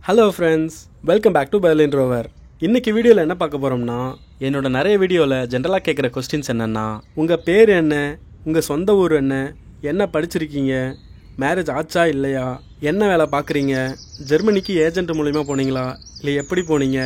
Hello friends, welcome back to Berlin Rover. இன்னைக்கு வீடியோவில் என்ன பார்க்க போகிறோம்னா, என்னோட நிறைய வீடியோவில் ஜென்ரலாக கேட்குற கொஸ்டின்ஸ் என்னென்னா, உங்கள் பேர் என்ன, உங்கள் சொந்த ஊர் என்ன, என்ன படிச்சிருக்கீங்க, மேரேஜ் ஆச்சா இல்லையா, என்ன வேலை பார்க்குறீங்க, ஜெர்மனிக்கு ஏஜென்ட் மூலிமா போனீங்களா இல்லை எப்படி போனீங்க,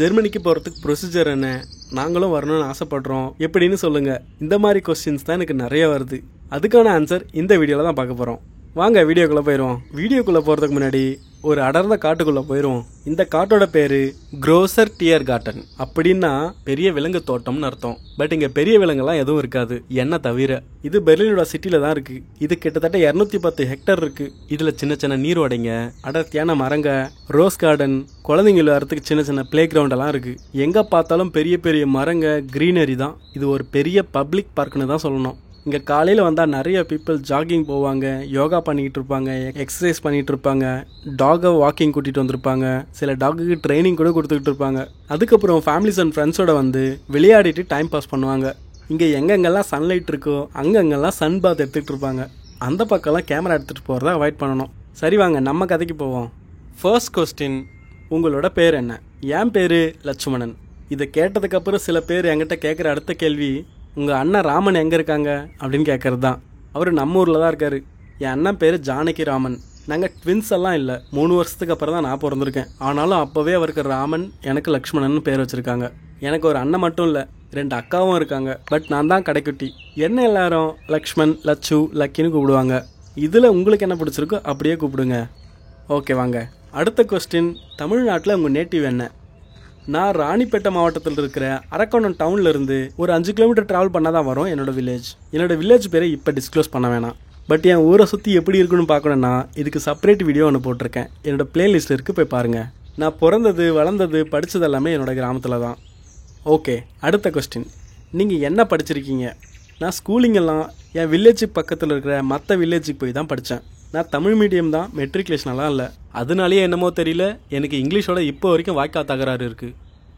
ஜெர்மனிக்கு போகிறதுக்கு ப்ரொசீஜர் என்ன, நாங்களும் வரணும்னு ஆசைப்படுறோம் எப்படின்னு சொல்லுங்கள். இந்த மாதிரி கொஸ்டின்ஸ் தான் எனக்கு நிறைய வருது. அதுக்கான ஆன்சர் இந்த வீடியோவில் தான் பார்க்க போகிறோம். வாங்க வீடியோக்குள்ளே போயிடுவோம். வீடியோக்குள்ளே போகிறதுக்கு முன்னாடி ஒரு அடர்ந்த காட்டுக்குள்ளே போயிடுவோம். இந்த காட்டோட பேர் க்ரோசர் டியர் கார்டன். அப்படின்னா பெரிய விலங்கு தோட்டம்னு அர்த்தம். பட் இங்கே பெரிய விலங்குலாம் எதுவும் இருக்காது, என்ன தவிர. இது பெர்லினோட சிட்டியில் தான் இருக்குது. இது கிட்டத்தட்ட 210 ஹெக்டர் இருக்குது. இதில் சின்ன சின்ன நீரோடைங்க, அடர்த்தியான மரங்க, ரோஸ் கார்டன், குழந்தைங்க விளையாடுறதுக்கு சின்ன சின்ன பிளே கிரவுண்டெல்லாம் இருக்குது. எங்கே பார்த்தாலும் பெரிய பெரிய மரங்க, க்ரீனரி தான். இது ஒரு பெரிய பப்ளிக் பார்க்குன்னு தான் சொல்லணும். இங்கே காலையில் வந்தால் நிறைய பீப்புள் ஜாகிங் போவாங்க, யோகா பண்ணிக்கிட்டு இருப்பாங்க, எக்ஸசைஸ் பண்ணிகிட்டு இருப்பாங்க, டாகை வாக்கிங் கூட்டிகிட்டு வந்திருப்பாங்க, சில டாகுக்கு ட்ரைனிங் கூட கொடுத்துக்கிட்டு இருப்பாங்க. அதுக்கப்புறம் ஃபேமிலிஸ் அண்ட் ஃப்ரெண்ட்ஸோட வந்து விளையாடிட்டு டைம் பாஸ் பண்ணுவாங்க. இங்கே எங்கெங்கெல்லாம் சன்லைட் இருக்கோ அங்கெங்கெல்லாம் சன் பாத் எடுத்துகிட்டு இருப்பாங்க. அந்த பக்கம்லாம் கேமரா எடுத்துகிட்டு போகிறத அவாய்ட் பண்ணணும். சரி வாங்க நம்ம கதைக்கு போவோம். ஃபர்ஸ்ட் கொஸ்டின், உங்களோட பேர் என்ன? என் பேர் லட்சுமணன். இதை கேட்டதுக்கப்புறம் சில பேர் என்கிட்ட கேட்குற அடுத்த கேள்வி, உங்கள் அண்ணன் ராமன் எங்கே இருக்காங்க அப்படின்னு கேட்குறது தான். அவர் நம்ம ஊரில் தான் இருக்கார். என் அண்ணன் பேர் ஜானகி ராமன். நாங்கள் ட்வின்ஸ் எல்லாம் இல்லை, 3 வருஷத்துக்கு அப்புறம் தான் நான் பிறந்திருக்கேன். ஆனாலும் அப்போவே அவருக்கு ராமன், எனக்கு லக்ஷ்மணன் பேர் வச்சுருக்காங்க. எனக்கு ஒரு அண்ணன் மட்டும் இல்லை, 2 அக்காவும் இருக்காங்க. பட் நான் தான் கடைக்குட்டி. என்ன எல்லாரும் லக்ஷ்மண், லட்சு, லக்கின்னு கூப்பிடுவாங்க. இதில் உங்களுக்கு என்ன பிடிச்சிருக்கோ அப்படியே கூப்பிடுங்க. ஓகே வாங்க அடுத்த கொஸ்டின். தமிழ்நாட்டில் உங்கள் நேட்டிவ் என்ன? நான் ராணிப்பேட்டை மாவட்டத்தில் இருக்கிற அரக்கோணம் டவுன்ல இருந்து ஒரு 5 கிலோமீட்டர் டிராவல் பண்ணால் தான் வரும் என்னோட வில்லேஜ். என்னோட வில்லேஜ் பேரை இப்போ டிஸ்க்ளோஸ் பண்ண வேணாம். பட் என் ஊரை சுற்றி எப்படி இருக்குன்னு பார்க்கணுன்னா இதுக்கு செப்பரேட் வீடியோ ஒன்று போட்டிருக்கேன். என்னோட பிளேலிஸ்ட் இருக்குது, போய் பாருங்கள். நான் பிறந்தது, வளர்ந்தது, படித்தது எல்லாமே என்னோட கிராமத்தில் தான். ஓகே அடுத்த கொஸ்டின், நீங்கள் என்ன படிச்சிருக்கீங்க? நான் ஸ்கூலிங்கெல்லாம் என் வில்லேஜுக்கு பக்கத்தில் இருக்கிற மற்ற வில்லேஜுக்கு போய் தான் படித்தேன். நான் தமிழ் மீடியம் தான், மெட்ரிகுலேஷனெல்லாம் இல்லை. அதனாலேயே என்னமோ தெரியல, எனக்கு இங்கிலீஷோட இப்போ வரைக்கும் வாய்க்கா தகராறு இருக்குது.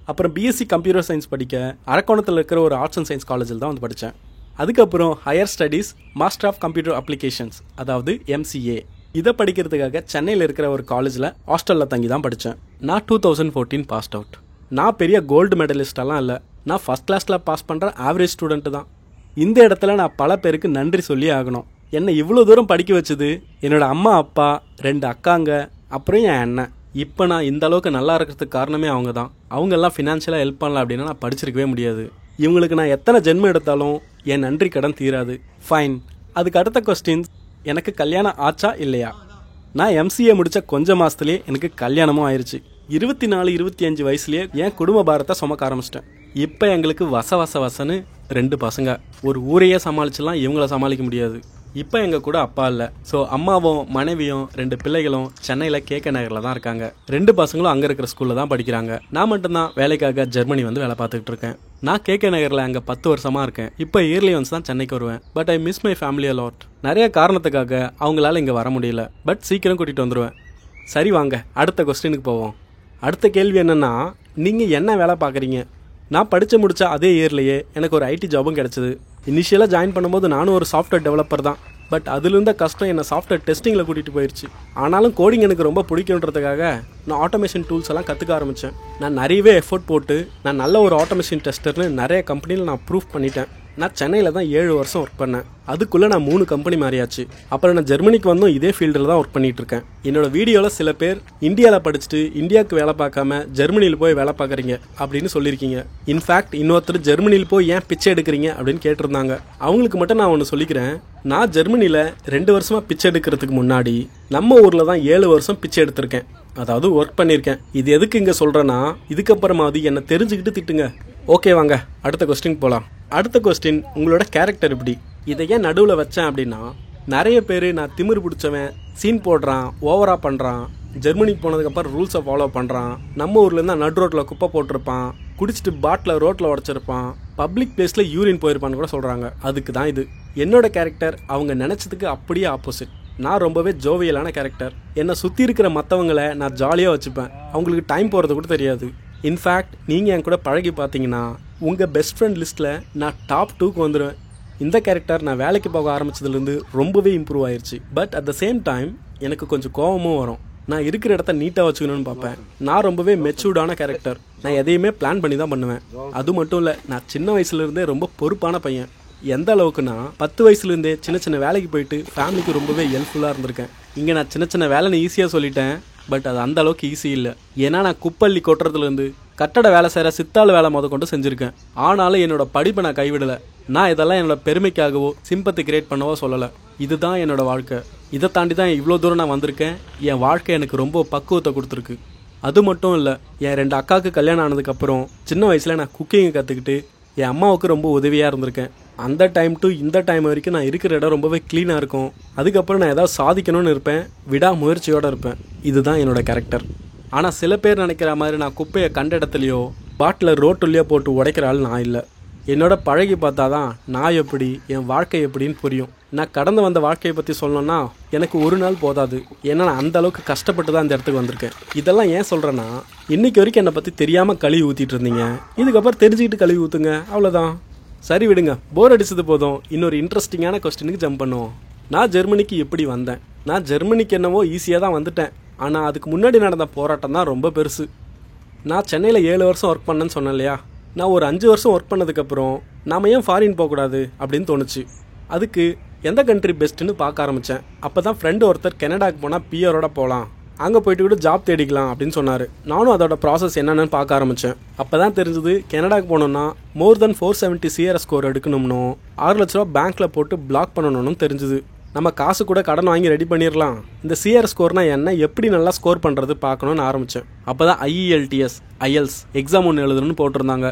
அப்புறம் பிஎஸ்சி கம்ப்யூட்டர் சயின்ஸ் படிக்க அரக்கோணத்தில் இருக்கிற ஒரு ஆர்ட்ஸ் அண்ட் சயின்ஸ் காலேஜில் தான் வந்து படித்தேன். அதுக்கப்புறம் higher studies master of computer applications, அதாவது MCA. இதை படிக்கிறதுக்காக சென்னையில் இருக்கிற ஒரு காலேஜில் ஹாஸ்டலில் தங்கி தான் படித்தேன். நான் 2014 பாஸ்ட் அவுட். நான் பெரிய கோல்டு மெடலிஸ்டெல்லாம் இல்லை, நான் ஃபஸ்ட் கிளாஸில் பாஸ் பண்ணுற ஆவரேஜ் ஸ்டூடெண்ட்டு தான். இந்த இடத்துல நான் பல பேருக்கு நன்றி சொல்லி ஆகணும். என்னை இவ்வளோ தூரம் படிக்க வச்சது என்னோட அம்மா, அப்பா, 2 அக்காங்க, அப்புறம் என் அண்ணன். இப்போ நான் இந்த அளவுக்கு நல்லா இருக்கிறதுக்கு காரணமே அவங்க தான். அவங்கெல்லாம் ஃபினான்ஷியலாக ஹெல்ப் பண்ணல அப்படின்னா நான் படிச்சிருக்கவே முடியாது. இவங்களுக்கு நான் எத்தனை ஜென்மம் எடுத்தாலும் என் நன்றி கடன் தீராது. ஃபைன். அதுக்கு அடுத்த கொஸ்டின்ஸ், எனக்கு கல்யாணம் ஆச்சா இல்லையா? நான் MCA முடித்த கொஞ்சம் மாதத்துலேயே எனக்கு கல்யாணமும் ஆயிடுச்சு. 24-25 வயசுலேயே என் குடும்ப பாரத்தை சுமக்க ஆரம்பிச்சிட்டேன். இப்போ எங்களுக்கு வசன்னு 2 பசங்க. ஒரு ஊரையே சமாளிச்சலாம், இவங்கள சமாளிக்க முடியாது. இப்போ எங்கள் கூட அப்பா இல்லை. ஸோ அம்மாவும் மனைவியும் 2 பிள்ளைகளும் சென்னையில் KK நகரில் தான் இருக்காங்க. 2 பசங்களும் அங்கே இருக்கிற ஸ்கூலில் தான் படிக்கிறாங்க. நான் மட்டும்தான் வேலைக்காக ஜெர்மனி வந்து வேலை பார்த்துக்கிட்டு இருக்கேன். நான் KK நகரில் அங்கே 10 வருஷமாக இருக்கேன். இப்போ இயர்லி ஒன்ஸ் தான் சென்னைக்கு வருவேன். But I miss my family a lot. நிறைய காரணத்துக்காக அவங்களால இங்கே வர முடியல. பட் சீக்கிரம் கூட்டிகிட்டு வந்துடுவேன். சரி வாங்க அடுத்த கொஸ்டினுக்கு போவோம். அடுத்த கேள்வி என்னென்னா, நீங்கள் என்ன வேலை பார்க்குறீங்க? நான் படித்து முடித்த அதே இயர்லேயே எனக்கு ஒரு IT ஜாபும் கிடச்சிது. இனிஷியலாக ஜாயின் பண்ணும்போது நானும் ஒரு சாஃப்ட்வேர் டெவலப்பர் தான். பட் அதுலேருந்த கஷ்டம் என்னை சாஃப்ட்வேர் டெஸ்டிங்கில் கூட்டிகிட்டு போயிடுச்சு. ஆனாலும் கோடிங் எனக்கு ரொம்ப பிடிக்குன்றதுக்காக நான் ஆட்டோமேஷன் டூல்ஸ் எல்லாம் கற்றுக்க ஆரம்பித்தேன். நான் நிறையவே எஃபோர்ட் போட்டு நான் நல்ல ஒரு ஆட்டோமேஷன் டெஸ்டர்னு நிறைய கம்பெனியில் நான் ப்ரூவ் பண்ணிட்டேன். நான் சென்னையில் தான் 7 வருஷம் ஒர்க் பண்ணேன். அதுக்குள்ளே நான் 3 கம்பெனி மாறியாச்சு. அப்புறம் நான் ஜெர்மனிக்கு வந்தும் இதே ஃபீல்டில் தான் ஒர்க் பண்ணிகிட்டு இருக்கேன். என்னோட வீடியோவில் சில பேர் இந்தியாவில் படிச்சுட்டு இந்தியாவுக்கு வேலை பார்க்காம ஜெர்மனியில் போய் வேலை பார்க்குறீங்க அப்படின்னு சொல்லியிருக்கீங்க. இன்ஃபேக்ட் இன்னொருத்தர் ஜெர்மனியில் போய் ஏன் பிச்சை எடுக்கிறீங்க அப்படின்னு கேட்டிருந்தாங்க. அவங்களுக்கு மட்டும் நான் ஒன்று சொல்லிக்கிறேன். நான் ஜெர்மனியில் 2 வருஷமாக பிச்சை எடுக்கிறதுக்கு முன்னாடி நம்ம ஊரில் தான் 7 வருஷம் பிச்சை எடுத்திருக்கேன், அதாவது ஒர்க் பண்ணியிருக்கேன். இது எதுக்கு இங்கே சொல்கிறேன்னா, இதுக்கப்புறமா அது என்னை தெரிஞ்சுக்கிட்டு திட்டுங்க. ஓகே வாங்க அடுத்த கொஸ்டின் போகலாம். அடுத்த கொஸ்டின், உங்களோட கேரக்டர் எப்படி? இதை ஏன் நடுவில் வச்சேன் அப்படின்னா, நிறைய பேர் நான் திமிரு பிடிச்சவன், சீன் போடுறான், ஓவராக பண்ணுறான், ஜெர்மனிக்கு போனதுக்கப்புறம் ரூல்ஸை ஃபாலோ பண்ணுறான், நம்ம ஊர்லேருந்து நடு ரோட்டில் குப்பை போட்டிருப்பான், குடிச்சிட்டு பாட்டில் ரோட்டில் உடச்சிருப்பான், பப்ளிக் பிளேஸில் யூரின் போயிருப்பான்னு கூட சொல்கிறாங்க. அதுக்கு தான் இது. என்னோட கேரக்டர் அவங்க நினச்சதுக்கு அப்படியே ஆப்போசிட். நான் ரொம்பவே ஜோவியலான கேரக்டர். என்னை சுற்றி இருக்கிற மற்றவங்களை நான் ஜாலியாக வச்சுப்பேன். அவங்களுக்கு டைம் போகிறது கூட தெரியாது. இன்ஃபேக்ட் நீங்கள் என் கூட பழகி பார்த்தீங்கன்னா உங்கள் பெஸ்ட் ஃப்ரெண்ட் லிஸ்ட்டில் நான் டாப் 2க்கு வந்துடுவேன். இந்த கேரக்டர் நான் வேலைக்கு போக ஆரம்பிச்சதுலேருந்து ரொம்பவே இம்ப்ரூவ் ஆயிடுச்சு. But at the same time எனக்கு கொஞ்சம் கோவமும் வரும். நான் இருக்கிற இடத்த நீட்டாக வச்சுக்கணும்னு பார்ப்பேன். நான் ரொம்பவே மெச்சூர்டான கேரக்டர். நான் எதையுமே பிளான் பண்ணி தான் பண்ணுவேன். அது மட்டும் இல்லை, நான் சின்ன வயசுலேருந்தே ரொம்ப பொறுப்பான பையன். எந்த அளவுக்குன்னா 10 வயசுலேருந்தே சின்ன சின்ன வேலைக்கு போயிட்டு ஃபேமிலிக்கு ரொம்பவே ஹெல்ப்ஃபுல்லாக இருந்திருக்கேன். இங்கே நான் சின்ன சின்ன வேலைன்னு ஈஸியாக சொல்லிட்டேன், பட் அது அந்த அளவுக்கு ஈஸி இல்லை. ஏன்னா நான் குப்பள்ளி கொட்டுறதுலேருந்து கட்டட வேலை செய்கிற சித்தாள் வேலை கொண்டு செஞ்சுருக்கேன். ஆனாலும் என்னோட படிப்பை நான் கைவிடலை. நான் இதெல்லாம் என்னோட பெருமைக்காகவோ சிம்பத்தி கிரியேட் பண்ணவோ சொல்லலை. இதுதான் என்னோட வாழ்க்கை. இதை தாண்டி தான் இவ்வளோ தூரம் நான் வந்திருக்கேன். என் வாழ்க்கை எனக்கு ரொம்ப பக்குவத்தை கொடுத்துருக்கு. அது மட்டும் இல்லை, என் 2 அக்காவுக்கு கல்யாணம் ஆனதுக்கப்புறம் சின்ன வயசில் நான் குக்கிங்கை கற்றுக்கிட்டு என் அம்மாவுக்கு ரொம்ப உதவியாக இருந்திருக்கேன். அந்த டைம் டு இந்த டைம் வரைக்கும் நான் இருக்கிற இடம் ரொம்பவே க்ளீனாக இருக்கும். அதுக்கப்புறம் நான் ஏதாவது சாதிக்கணும்னு இருப்பேன், விடாமுயற்சியோடு இருப்பேன். இதுதான் என்னோட கேரக்டர். ஆனால் சில பேர் நினைக்கிற மாதிரி நான் குப்பையை கண்ட இடத்துலையோ பாட்டில் ரோட்டுலையோ போட்டு உடைக்கிற ஆள் நான் இல்லை. என்னோட பழகி பார்த்தா தான் நான் எப்படி, என் வாழ்க்கை எப்படின்னு புரியும். நான் கடந்து வந்த வாழ்க்கையை பற்றி சொல்லணும்னா எனக்கு ஒரு நாள் போதாது. ஏன்னா நான் அந்த அளவுக்கு கஷ்டப்பட்டு தான் இந்த இடத்துக்கு வந்திருக்கேன். இதெல்லாம் ஏன் சொல்கிறேன்னா, இன்னைக்கு வரைக்கும் என்னை பற்றி தெரியாமல் கழுவி ஊற்றிட்டு இருந்தீங்க. இதுக்கப்புறம் தெரிஞ்சுக்கிட்டு கழுவி ஊற்றுங்க, அவ்வளோதான். சரி விடுங்க, போர் அடிச்சது போதும். இன்னொரு இன்ட்ரெஸ்டிங்கான கொஸ்டினுக்கு ஜம்ப் பண்ணுவோம். நான் ஜெர்மனிக்கு எப்படி வந்தேன்? நான் ஜெர்மனிக்கு என்னவோ ஈஸியாக தான் வந்துட்டேன். ஆனால் அதுக்கு முன்னாடி நடந்த போராட்டம் தான் ரொம்ப பெருசு. நான் சென்னையில் 7 வருஷம் ஒர்க் பண்ணேன்னு சொன்னேன் இல்லையா? நான் ஒரு 5 வருஷம் ஒர்க் பண்ணதுக்கப்புறம் நாம் ஏன் ஃபாரின் போகக்கூடாது அப்படின்னு தோணுச்சு. அதுக்கு எந்த கண்ட்ரி பெஸ்ட்டுன்னு பார்க்க ஆரம்பித்தேன். அப்போ தான் ஃப்ரெண்டு ஒருத்தர் கனடாவுக்கு போனால் பிஆரோட போகலாம், அங்கே போயிட்டு கூட ஜாப் தேடிக்கலாம் அப்படின்னு சொன்னார். நானும் அதோட ப்ராசஸ் என்னென்னு பார்க்க ஆரம்பித்தேன். அப்போ தான் தெரிஞ்சது, கனடாவுக்கு போனோன்னா மோர் தென் 470 CRS ஸ்கோர் எடுக்கணும்னு, 6 லட்ச ரூபா பேங்க்கில் போட்டு பிளாக் பண்ணணும்னு தெரிஞ்சுது. நம்ம காசு கூட கடன் வாங்கி ரெடி பண்ணிடலாம். இந்த CRS ஸ்கோர்னா என்ன, எப்படி நல்லா ஸ்கோர் பண்ணுறது பார்க்கணுன்னு ஆரம்பித்தேன். அப்போ தான் IELTS IELTS எக்ஸாம் ஒன்று எழுதணும்னு போட்டிருந்தாங்க.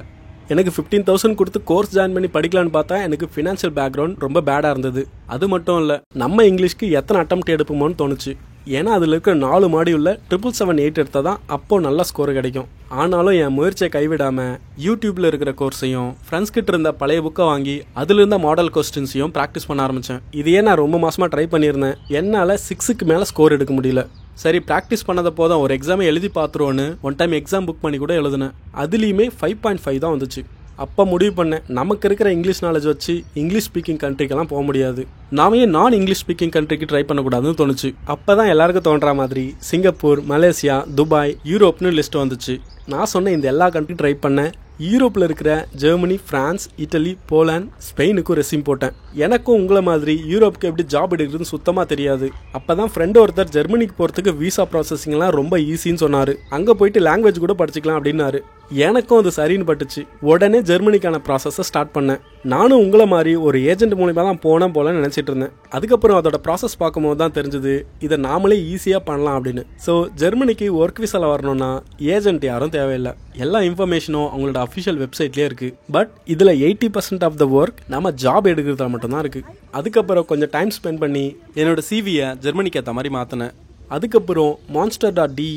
எனக்கு 15,000 கொடுத்து கோர்ஸ் ஜாயின் பண்ணி படிக்கலான்னு பார்த்தா எனக்கு ஃபினான்ஷியல் பேக்ரவுண்ட் ரொம்ப பேடாக இருந்தது. அது மட்டும் இல்லை, நம்ம இங்கிலீஷ்க்கு எத்தனை அட்டெம்ப்ட் எடுப்போமோன்னு தோணுச்சு. ஏன்னா அதில் இருக்கிற 4 மாடியூலில் 777-8 எடுத்தால் தான் அப்போது நல்ல ஸ்கோர் கிடைக்கும். ஆனாலும் என் முயற்சியை கைவிடாமல் யூடியூப்பில் இருக்கிற கோர்ஸையும் ஃப்ரெண்ட்ஸ் கிட்ட இருந்த பழைய புக்கை வாங்கி அதில் இருந்த மாடல் கொஸ்டின்ஸையும் ப்ராக்டிஸ் பண்ண ஆரம்பித்தேன். இதையே நான் ரொம்ப மாதமாக ட்ரை பண்ணியிருந்தேன். என்னால் 6க்கு மேலே ஸ்கோர் எடுக்க முடியல. சரி, ப்ராக்டிஸ் பண்ணதை போதும், ஒரு எக்ஸாமை எழுதி பார்த்துருவோன்னு ஒன் டைம் எக்ஸாம் புக் பண்ணி கூட எழுதினேன். அதுலேயுமே 5.5 தான் வந்துச்சு. அப்போ முடிவு பண்ணேன், நமக்கு இருக்கிற இங்கிலீஷ் நாலேஜ் வச்சு இங்கிலீஷ் ஸ்பீக்கிங் கண்ட்ரிக்கெல்லாம் போக முடியாது, நாமே நான் இங்கிலீஷ் ஸ்பீக்கிங் கண்ட்ரிக்கு ட்ரை பண்ணக்கூடாதுன்னு தோணுச்சு. அப்போ தான் எல்லாருக்கும் தோன்ற மாதிரி சிங்கப்பூர், மலேசியா, துபாய், யூரோப்னு லிஸ்ட் வந்துச்சு. நான் சொன்னேன் இந்த எல்லா கண்ட்ரியும் ட்ரை பண்ணேன். யூரோப்பில் இருக்கிற Germany, France, idli, Poland, ஸ்பெயினுக்கும் resume போட்டேன். எனக்கும் உங்களை மாதிரி யூரோப்புக்கு எப்படி ஜாப் எடுக்கிறதுன்னு சுத்தமாக தெரியாது. அப்போ தான் ஃப்ரெண்டு ஒருத்தர் ஜெர்மனிக்கு போகிறதுக்கு வீசா ப்ராசஸிங்லாம் ரொம்ப ஈஸின்னு சொன்னார். அங்கே போயிட்டு லாங்குவேஜ் கூட படிச்சுக்கலாம் அப்படின்னாரு. எனக்கும் அது சரின்னு பட்டுச்சு. உடனே ஜெர்மனிக்கான ப்ராசஸை ஸ்டார்ட் பண்ணேன். நானும் உங்களை மாதிரி ஒரு ஏஜென்ட் மூலிமா தான் போலன்னு நினச்சிட்டு இருந்தேன். அதுக்கப்புறம் அதோட ப்ராசஸ் பார்க்கும்போது தான் தெரிஞ்சது இதை நாமளே ஈஸியாக பண்ணலாம் அப்படின்னு. ஸோ ஜெர்மனிக்கு ஒர்க் விசாவில் வரணும்னா ஏஜென்ட் யாரும் தேவையில்லை. எல்லா இன்ஃபர்மேஷனும் அவங்களோட அஃபிஷியல் வெப்சைட்லேயே இருக்குது. பட் இதில் 80% ஆஃப் த ஒர்க் நம்ம ஜாப் எடுக்கிறதுல மட்டும்தான் இருக்குது. அதுக்கப்புறம் கொஞ்சம் டைம் ஸ்பெண்ட் பண்ணி என்னோட சிவியை ஜெர்மனிக்கு ஏற்ற மாதிரி மாற்றினேன். அதுக்கப்புறம் monster.de,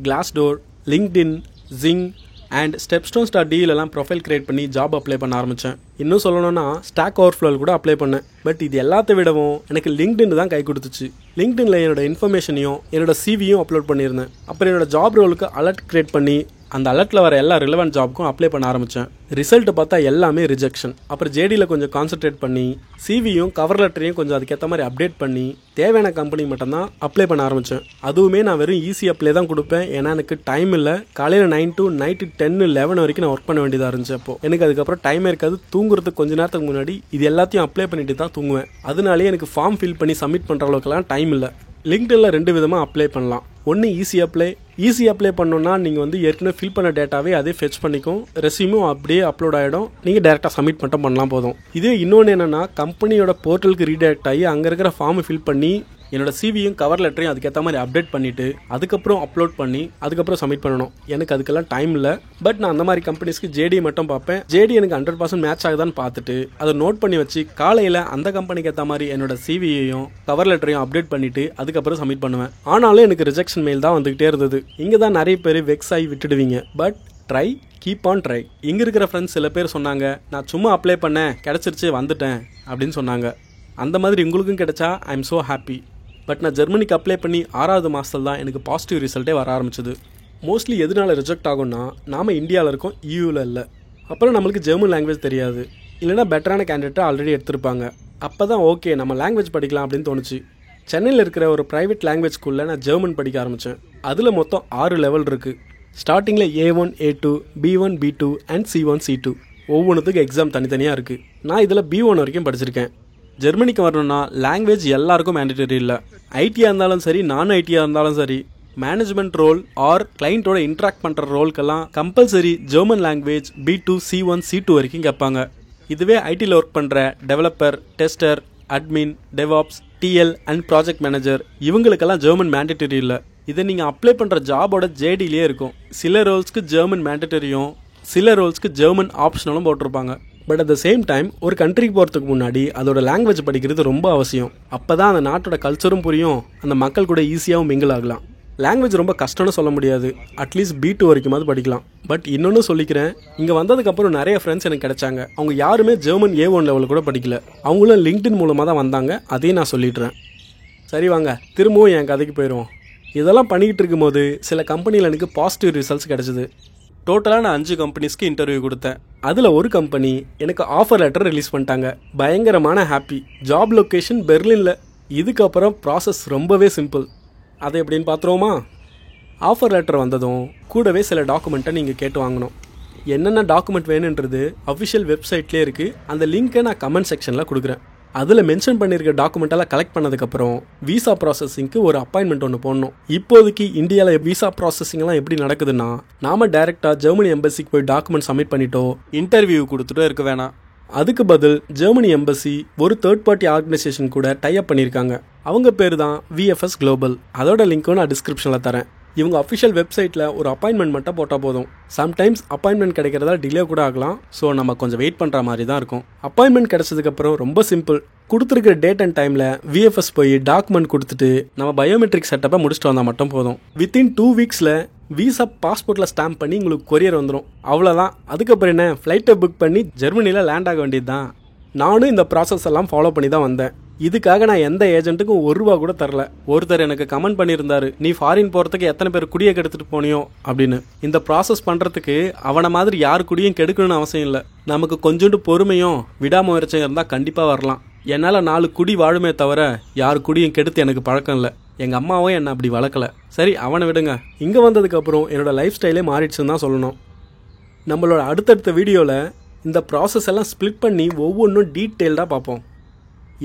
Glassdoor, LinkedIn, Zing and stepstones.deலாம் ப்ரொஃபைல் கிரியேட் பண்ணி ஜாப் அப்ளை பண்ண ஆரம்பித்தேன். இன்னும் சொல்லணும்னா ஸ்டாக் ஓவர்ஃப்ளோவில் கூட அப்ளை பண்ணேன். பட் இது எல்லாத்த விடவும் எனக்கு லிங்க்டின் தான் கை கொடுத்துச்சு. லிங்க்டின்ல என்னோட இன்ஃபர்மேஷனையும் என்னோட சிவியும் அப்லோட் பண்ணியிருந்தேன். அப்புறம் என்னோட ஜாப் ரோலுக்கு அலர்ட் கிரியேட் பண்ணி அந்த அலர்ட்டில் வர எல்லா ரிலவெண்ட் ஜாப்க்கும் அப்ளை பண்ண ஆரம்பித்தேன். ரிசல்ட்டு பார்த்தா எல்லாமே ரிஜெக்ஷன். அப்புறம் ஜேடியில் கொஞ்சம் கான்சென்ட்ரேட் பண்ணி சிவியும் கவர் லெட்டரையும் கொஞ்சம் அதுக்கேற்ற மாதிரி அப்டேட் பண்ணி தேவையான கம்பெனி மட்டும்தான் அப்ளை பண்ண ஆரம்பித்தேன். அதுவுமே நான் வெறும் ஈஸி அப்ளை தான் கொடுப்பேன். ஏன்னா எனக்கு டைம் இல்லை. காலையில் 9 to நைட்டு 10-11 வரைக்கும் நான் ஒர்க் பண்ண வேண்டியதாக இருந்துச்சு. அப்போ எனக்கு அதுக்கப்புறம் டைமே இருக்காது. தூங்குறதுக்கு கொஞ்ச நேரத்துக்கு முன்னாடி இது எல்லாத்தையும் அப்ளை பண்ணிட்டு தான் தூங்குவேன். அதனாலேயே எனக்கு ஃபார்ம் ஃபில் பண்ணி சப்மிட் பண்ணுற அளவுக்குலாம் டைம் இல்லை. லிங்க்டின்ல 2 விதமாக அப்ளை பண்ணலாம். ஒன்று ஈஸி அப்ளை பண்ணோன்னா நீங்கள் ஏற்கனவே ஃபில் பண்ண டேட்டாவே அதே ஃபெச் பண்ணிக்கும். ரெஸ்யூமும் அப்படியே அப்லோட் ஆகிடும். நீங்கள் டேரெக்டாக சப்மிட் மட்டும் பண்ணலாம் போதும். இதே இன்னொன்று என்னென்னா, கம்பெனியோட போர்ட்டலுக்கு ரீடைரக்ட் ஆகி அங்கே இருக்கிற ஃபார்மை ஃபில் பண்ணி என்னோட சிவியும் கவர் லெட்டரையும் அதுக்கேற்ற மாதிரி அப்டேட் பண்ணிவிட்டு அதுக்கப்புறம் அப்லோட் பண்ணி அதுக்கப்புறம் சப்மிட் பண்ணணும். எனக்கு அதுக்கெல்லாம் டைம் இல்லை. பட் நான் அந்த மாதிரி கம்பெனிஸ்க்கு ஜேடி மட்டும் பார்ப்பேன். ஜேடி எனக்கு 100% மேட்ச் ஆகுதான்னு பார்த்துட்டு அதை நோட் பண்ணி வச்சு காலையில் அந்த கம்பெனிக்கு ஏற்ற மாதிரி என்னோட சிவியையும் கவர் லெட்டரையும் அப்டேட் பண்ணிவிட்டு அதுக்கப்புறம் சப்மிட் பண்ணுவேன். ஆனாலும் எனக்கு ரிஜெக்ஷன் மெயில் தான் வந்துகிட்டே இருந்தது. இங்கே தான் நிறைய பேர் வெக்ஸ் ஆகி விட்டுடுவீங்க. But try, keep on try. இங்கே இருக்கிற ஃப்ரெண்ட்ஸ் சில பேர் சொன்னாங்க, நான் சும்மா அப்ளை பண்ணேன், கிடச்சிருச்சு, வந்துட்டேன் அப்படின்னு சொன்னாங்க. அந்த மாதிரி உங்களுக்கும் கிடைச்சா I am so happy. But நான் ஜெர்மனிக்கு அப்ளை பண்ணி 6வது மாதத்தில் தான் எனக்கு பாசிட்டிவ் ரிசல்ட்டே வர ஆரம்பிச்சது. மோஸ்ட்லி எதனால ரிஜெக்ட் ஆகும்னா, நாம் இந்தியாவில் இருக்கோம், யூவில் இல்லை. அப்புறம் நம்மளுக்கு ஜெர்மன் லாங்குவேஜ் தெரியாது, இல்லைனா பெட்டரான கேண்டிடேட்டை ஆல்ரெடி எடுத்திருப்பாங்க. அப்போ தான் ஓகே நம்ம லாங்குவேஜ் படிக்கலாம் அப்படின்னு தோணுச்சு. சென்னையில் இருக்கிற ஒரு ப்ரைவேட் லாங்குவேஜ் ஸ்கூலில் நான் ஜெர்மன் படிக்க ஆரம்பித்தேன். அதில் மொத்தம் 6 லெவல் இருக்குது. ஸ்டார்டிங்கில் A1 A2 B1 B2 and C1 C2 ஒவ்வொன்றுத்துக்கு exam தனித்தனியாக இருக்குது. நான் இதில் B1 வரைக்கும் படிச்சிருக்கேன். ஜெர்மனிக்கு வரணும்னா லாங்குவேஜ் எல்லாருக்கும் மேண்டேட்டரி இல்லை. ஐடியாக இருந்தாலும் சரி, நான் ஐடியாக இருந்தாலும் சரி, மேனேஜ்மெண்ட் ரோல் ஆர் கிளைண்ட்டோட இன்ட்ராக்ட் பண்ணுற ரோல்க்கெல்லாம் compulsory German language B2 C1 C2 வரைக்கும் கேட்பாங்க. இதுவே ஐடியில் ஒர்க் பண்ணுற developer, tester, admin, DevOps, TL and project manager இவங்களுக்கெல்லாம் ஜெர்மன் மேண்டேட்டரி இல்லை. இதை நீங்கள் அப்ளை பண்ணுற ஜாபோட ஜேடிலேயே இருக்கும். சில ரோல்ஸ்க்கு ஜெர்மன் மேண்டேட்டரியும் சில ரோல்ஸ்க்கு ஜெர்மன் ஆப்ஷனலும் போட்டிருப்பாங்க. But at the same time ஒரு கண்ட்ரிக்கு போகிறதுக்கு முன்னாடி அதோட லாங்குவேஜ் படிக்கிறது ரொம்ப அவசியம். அப்போ தான் அந்த நாட்டோட கல்ச்சரும் புரியும், அந்த மக்கள் கூட ஈஸியாகவும் மிங்கிள் ஆகலாம். லாங்குவேஜ் ரொம்ப கஷ்டம்னு சொல்ல முடியாது, அட்லீஸ்ட் B2 வரைக்குமாவது படிக்கலாம். பட் இன்னொன்று சொல்லிக்கிறேன், இங்கே வந்ததுக்கப்புறம் நிறைய ஃப்ரெண்ட்ஸ் எனக்கு கிடைச்சாங்க. அவங்க யாருமே ஜெர்மன் A1 லெவல் கூட படிக்கல. அவங்களும் லிங்க்டின் மூலமாக தான் வந்தாங்க. அதையும் நான் சொல்லிடுறேன். சரி வாங்க திரும்பவும் என் கதைக்கு போயிடுவோம். இதெல்லாம் பண்ணிக்கிட்டு இருக்கும்போது சில கம்பெனியில் எனக்கு பாசிட்டிவ் ரிசல்ட்ஸ் கிடச்சிது. டோட்டலாக நான் 5 கம்பெனிஸ்க்கு இன்டர்வியூ கொடுத்தேன். அதில் ஒரு கம்பெனி எனக்கு ஆஃபர் லெட்டர் ரிலீஸ் பண்ணிட்டாங்க. பயங்கரமான ஹாப்பி. ஜாப் லொக்கேஷன் பெர்லினில். இதுக்கப்புறம் ப்ராசஸ் ரொம்பவே சிம்பிள். அதை எப்படின்னு பார்த்துருவோமா? ஆஃபர் லெட்டர் வந்ததும் கூடவே சில டாக்குமெண்ட்டை நீங்கள் கேட்டு வாங்கணும். என்னென்ன டாக்குமெண்ட் வேணுன்றது அஃபிஷியல் வெப்சைட்லேயே இருக்குது. அந்த லிங்க்கை நான் கமெண்ட் செக்ஷனில் கொடுக்குறேன். அதில் மென்ஷன் பண்ணியிருக்க டாக்குமெண்ட்டெல்லாம் கலெக்ட் பண்ணதுக்கப்புறம் விசா ப்ராசஸிங்க்கு ஒரு அப்பாயின்மெண்ட் ஒன்று போடணும். இப்போதைக்கு இந்தியாவில் விசா ப்ராசஸிங்லாம் எப்படி நடக்குதுன்னா, நாம டைரெக்டாக ஜெர்மனி எம்பசிக்கு போய் டாக்குமெண்ட் சப்மிட் பண்ணிட்டோம் இன்டர்வியூ கொடுத்துட்டோ இருக்க வேணாம். அதுக்கு பதில் ஜெர்மனி எம்பசி ஒரு தேர்ட் பார்ட்டி ஆர்கனைசேஷன் கூட டைப் பண்ணியிருக்காங்க. அவங்க பேர் தான் VFS Global. அதோட லிங்க்கும் நான் டிஸ்கிரிப்ஷனில் தரேன். இவங்க அஃபிஷியல் வெப்சைட்டில் ஒரு அப்பாயின்மெண்ட் மட்டும் போட்டால் போதும். சம்டைம்ஸ் அப்பாயின்மெண்ட் கிடைக்கிறதா டிலே கூட ஆகலாம். ஸோ நம்ம கொஞ்சம் வெயிட் பண்ணுற மாதிரி தான் இருக்கும். அப்பாயின்மெண்ட் கிடைச்சதுக்கப்புறம் ரொம்ப சிம்பிள். கொடுத்துருக்கிற டேட் அண்ட் டைமில் VFS போய் டாக்குமெண்ட் கொடுத்துட்டு நம்ம பயோமெட்ரிக் செட்டப்பை முடிச்சுட்டு வந்தால் மட்டும் போதும். வித்தின் 2 வீக்ஸில் விசா பாஸ்போர்ட்டில் ஸ்டாம்ப் பண்ணி உங்களுக்கு கொரியர் வந்துடும். அவ்வளோதான். அதுக்கப்புறம் என்ன, ஃப்ளைட்டை புக் பண்ணி ஜெர்மனியில் லேண்ட் ஆக வேண்டியது தான். நானும் இந்த ப்ராசஸ் எல்லாம் ஃபாலோ பண்ணி தான் வந்தேன். இதுக்காக நான் எந்த ஏஜென்ட்டுக்கும் ₹1 கூட தரல. ஒருத்தர் எனக்கு கமெண்ட் பண்ணியிருந்தாரு, நீ ஃபாரின் போகிறதுக்கு எத்தனை பேர் குடியை கெடுத்துட்டு போனியோ அப்படின்னு. இந்த ப்ராசஸ் பண்ணுறதுக்கு அவனை மாதிரி யார் குடியும் கெடுக்கணும்னு அவசியம் இல்லை. நமக்கு கொஞ்சோண்டு பொறுமையும் விடாமுயற்சியும் இருந்தால் கண்டிப்பாக வரலாம். என்னால் 4 குடி வாழுமே தவிர யார் குடியும் கெடுத்து எனக்கு பழக்கம் இல்லை. எங்கள் அம்மாவும் என்னை அப்படி வளர்க்கலை. சரி அவனை விடுங்க. இங்கே வந்ததுக்கப்புறம் என்னோடய லைஃப் ஸ்டைலே மாறிடுச்சுன்னு தான் சொல்லணும். நம்மளோட அடுத்தடுத்த வீடியோவில் இந்த ப்ராசஸ் எல்லாம் ஸ்ப்ளிட் பண்ணி ஒவ்வொன்றும் டீட்டெயில்டாக பார்ப்போம்.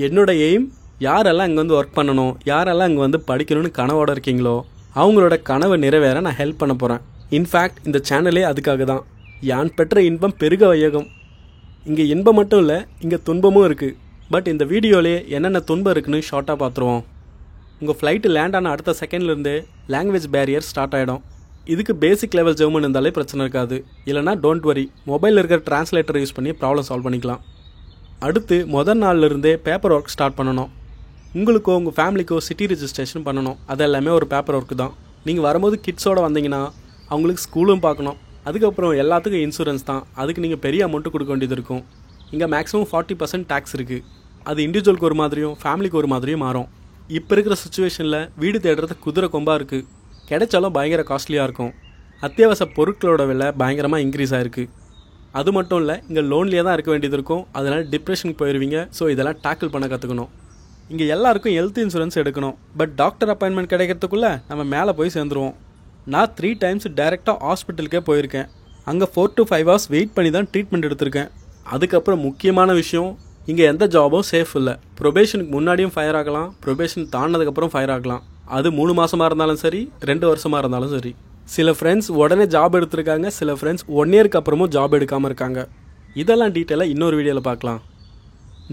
என்னோட எய்ம், யாரெல்லாம் இங்கே வந்து ஒர்க் பண்ணணும், யாரெல்லாம் இங்கே வந்து படிக்கணும்னு கனவோட இருக்கீங்களோ அவங்களோட கனவை நிறைவேற நான் ஹெல்ப் பண்ண போகிறேன். இன்ஃபேக்ட் இந்த சேனலே அதுக்காக தான். யான் பெற்ற இன்பம் பெருக வையகம். இங்கே இன்பம் மட்டும் இல்லை, இங்கே துன்பமும் இருக்குது. பட் இந்த வீடியோலே என்னென்ன துன்பம் இருக்குன்னு ஷார்ட்டாக பார்த்துருவோம். உங்கள் ஃப்ளைட்டு லேண்ட் ஆன அடுத்த செகண்ட்லேருந்து லாங்குவேஜ் பேரியர் ஸ்டார்ட் ஆகிடும். இதுக்கு பேசிக் லெவல் ஜெர்மன் இருந்தாலே பிரச்சனை இருக்காது. இல்லைனா டோன்ட் வரி, மொபைலில் இருக்கிற டிரான்ஸ்லேட்டர் யூஸ் பண்ணி ப்ராப்ளம் சால்வ் பண்ணிக்கலாம். அடுத்து முதல் நாள்லேருந்தே பேப்பர் ஒர்க் ஸ்டார்ட் பண்ணணும். உங்களுக்கோ உங்கள் ஃபேமிலிக்கோ சிட்டி ரிஜிஸ்ட்ரேஷன் பண்ணணும். அது எல்லாமே ஒரு பேப்பர் ஒர்க்கு தான். நீங்கள் வரும்போது கிட்ஸோடு வந்தீங்கன்னா அவங்களுக்கு ஸ்கூலும் பார்க்கணும். அதுக்கப்புறம் எல்லாத்துக்கும் இன்சூரன்ஸ் தான். அதுக்கு நீங்கள் பெரிய அமௌண்ட்டு கொடுக்க வேண்டியது இருக்கும். இங்கே மேக்ஸிமம் 40% டேக்ஸ் இருக்குது. அது இண்டிவிஜுவலுக்கு ஒரு மாதிரியும் ஃபேமிலிக்கு ஒரு மாதிரியும் மாறும். இப்போ இருக்கிற சுச்சுவேஷனில் வீடு தேடுறது குதிரை கொம்பாக இருக்குது. கிடைச்சாலும் பயங்கர காஸ்ட்லியாக இருக்கும். அத்தியாவசிய பொருட்களோட விலை பயங்கரமாக இன்க்ரீஸ் ஆகிருக்கு. அது மட்டும் இல்லை, இங்கே லோன்லேயே தான் இருக்க வேண்டியது இருக்கும். அதனால் டிப்ரெஷனுக்கு போயிடுவீங்க. ஸோ இதெல்லாம் டேக்கிள் பண்ண கற்றுக்கணும். இங்கே எல்லாருக்கும் ஹெல்த் இன்சூரன்ஸ் எடுக்கணும். பட் டாக்டர் அப்பாயின்மெண்ட் கிடைக்கிறதுக்குள்ளே நம்ம மேலே போய் சேர்ந்துருவோம். நான் 3 டைம்ஸ் டைரெக்டாக ஹாஸ்பிட்டலுக்கே போயிருக்கேன். அங்கே 4 to 5 hours வெயிட் பண்ணி தான் ட்ரீட்மெண்ட் எடுத்திருக்கேன். அதுக்கப்புறம் முக்கியமான விஷயம், இங்கே எந்த ஜாபும் சேஃப் இல்லை. ப்ரொபேஷனுக்கு முன்னாடியும் ஃபயர் ஆகலாம், ப்ரொபேஷன் தாண்டினதுக்கப்புறம் ஃபயர் ஆகலாம். அது 3 மாதமாக இருந்தாலும் சரி, 2 வருஷமாக இருந்தாலும் சரி. சில ஃப்ரெண்ட்ஸ் உடனே ஜாப் எடுத்திருக்காங்க, சில ஃப்ரெண்ட்ஸ் 1 இயருக்கு அப்புறமும் ஜாப் எடுக்காமல் இருக்காங்க. இதெல்லாம் டீட்டெயிலாக இன்னொரு வீடியோவில் பார்க்கலாம்.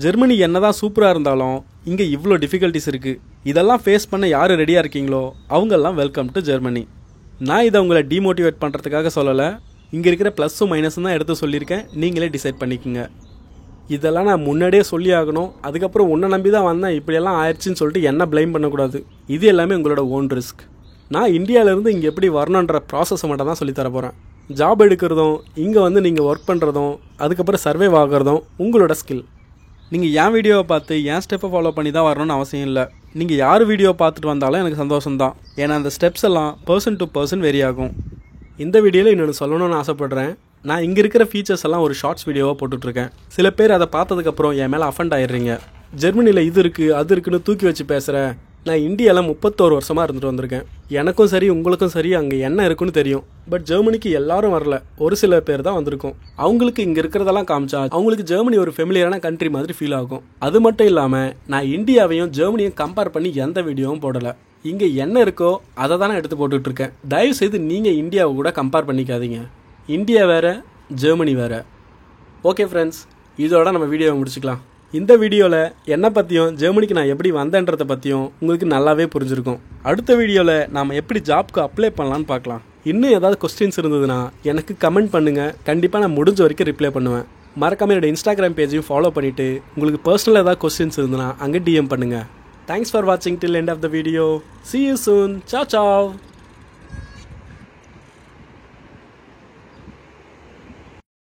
ஜெர்மனி என்னதான் சூப்பராக இருந்தாலும் இங்கே இவ்வளோ டிஃபிகல்ட்டிஸ் இருக்குது. இதெல்லாம் ஃபேஸ் பண்ண யார் ரெடியாக இருக்கீங்களோ அவங்கெல்லாம் வெல்கம் டு ஜெர்மனி. நான் இதை உங்களை டிமோட்டிவேட் பண்ணுறதுக்காக சொல்லலை. இங்கே இருக்கிற ப்ளஸ்ஸும் மைனஸும் தான் எடுத்து சொல்லியிருக்கேன். நீங்களே டிசைட் பண்ணிக்கோங்க. இதெல்லாம் நான் முன்னாடியே சொல்லி ஆகணும். அதுக்கப்புறம் உன்னை நம்பி தான் வந்தேன், இப்படியெல்லாம் ஆயிடுச்சுன்னு சொல்லிட்டு என்ன ப்ளைம் பண்ணக்கூடாது. இது எல்லாமே உங்களோட ஓன் ரிஸ்க். நான் இந்தியாவிலேருந்து இங்கே எப்படி வரணுன்ற ப்ராசஸை மட்டும் தான் சொல்லித்தர போகிறேன். ஜாப் எடுக்கிறதும் இங்கே வந்து நீங்கள் ஒர்க் பண்ணுறதும் அதுக்கப்புறம் சர்வைவ் ஆகிறதும் உங்களோட ஸ்கில். நீங்கள் என் வீடியோவை பார்த்து என் ஸ்டெப்பை ஃபாலோ பண்ணி தான் வரணும்னு அவசியம் இல்லை. நீங்கள் யார் வீடியோ பார்த்துட்டு வந்தாலும் எனக்கு சந்தோஷம்தான். ஏன்னா அந்த ஸ்டெப்ஸ் எல்லாம் பர்சன் டு பர்சன் வெரி ஆகும். இந்த வீடியோவில் இன்னொன்று சொல்லணும்னு ஆசைப்பட்றேன். நான் இங்கே இருக்கிற ஃபீச்சர்ஸ் எல்லாம் ஒரு ஷார்ட்ஸ் வீடியோவாக போட்டுட்ருக்கேன். சில பேர் அதை பார்த்ததுக்கப்புறம் என் மேலே அஃபண்ட் ஆயிடுறீங்க. ஜெர்மனியில் இது இருக்குது அது இருக்குன்னு தூக்கி வச்சு பேசுகிறேன், நான் இந்தியாவில் 31 வருஷமாக இருந்துட்டு வந்திருக்கேன். எனக்கும் சரி உங்களுக்கும் சரி அங்கே என்ன இருக்குன்னு தெரியும். பட் ஜெர்மனிக்கு எல்லாரும் வரல, ஒரு சில பேர் தான் வந்திருக்கோம். அவங்களுக்கு இங்கே இருக்கிறதெல்லாம் காமிச்சா அவங்களுக்கு ஜெர்மனி ஒரு ஃபெமிலியரான கண்ட்ரி மாதிரி ஃபீல் ஆகும். அது மட்டும் இல்லாமல் நான் இந்தியாவையும் ஜெர்மனியும் கம்பேர் பண்ணி எந்த வீடியோவும் போடலை. இங்கே என்ன இருக்கோ அதை தானே எடுத்து போட்டுட்ருக்கேன். தயவுசெய்து நீங்கள் இந்தியாவை கூட கம்பேர் பண்ணிக்காதீங்க. இந்தியா வேறு, ஜெர்மனி வேறு. ஓகே ஃப்ரெண்ட்ஸ், இதோட நம்ம வீடியோவை முடிச்சுக்கலாம். இந்த வீடியோவில் என்னை பற்றியும் ஜெர்மனிக்கு நான் எப்படி வந்தேன்றதை பற்றியும் உங்களுக்கு நல்லாவே புரிஞ்சிருக்கும். அடுத்த வீடியோவில் நாம் எப்படி ஜாப்க்கு அப்ளை பண்ணலான்னு பார்க்கலாம். இன்னும் ஏதாவது கொஸ்டின்ஸ் இருந்ததுன்னா எனக்கு கமெண்ட் பண்ணுங்கள். கண்டிப்பாக நான் முடிஞ்ச வரைக்கும் ரிப்ளை பண்ணுவேன். மறக்காம என்னோட இன்ஸ்டாகிராம் பேஜையும் ஃபாலோ பண்ணிவிட்டு உங்களுக்கு பர்சனலாக ஏதாவது கொஸ்டின்ஸ் இருந்ததுன்னா அங்கே டிஎம் பண்ணுங்கள். Thanks for watching till end of the video. See you soon. Ciao ciao.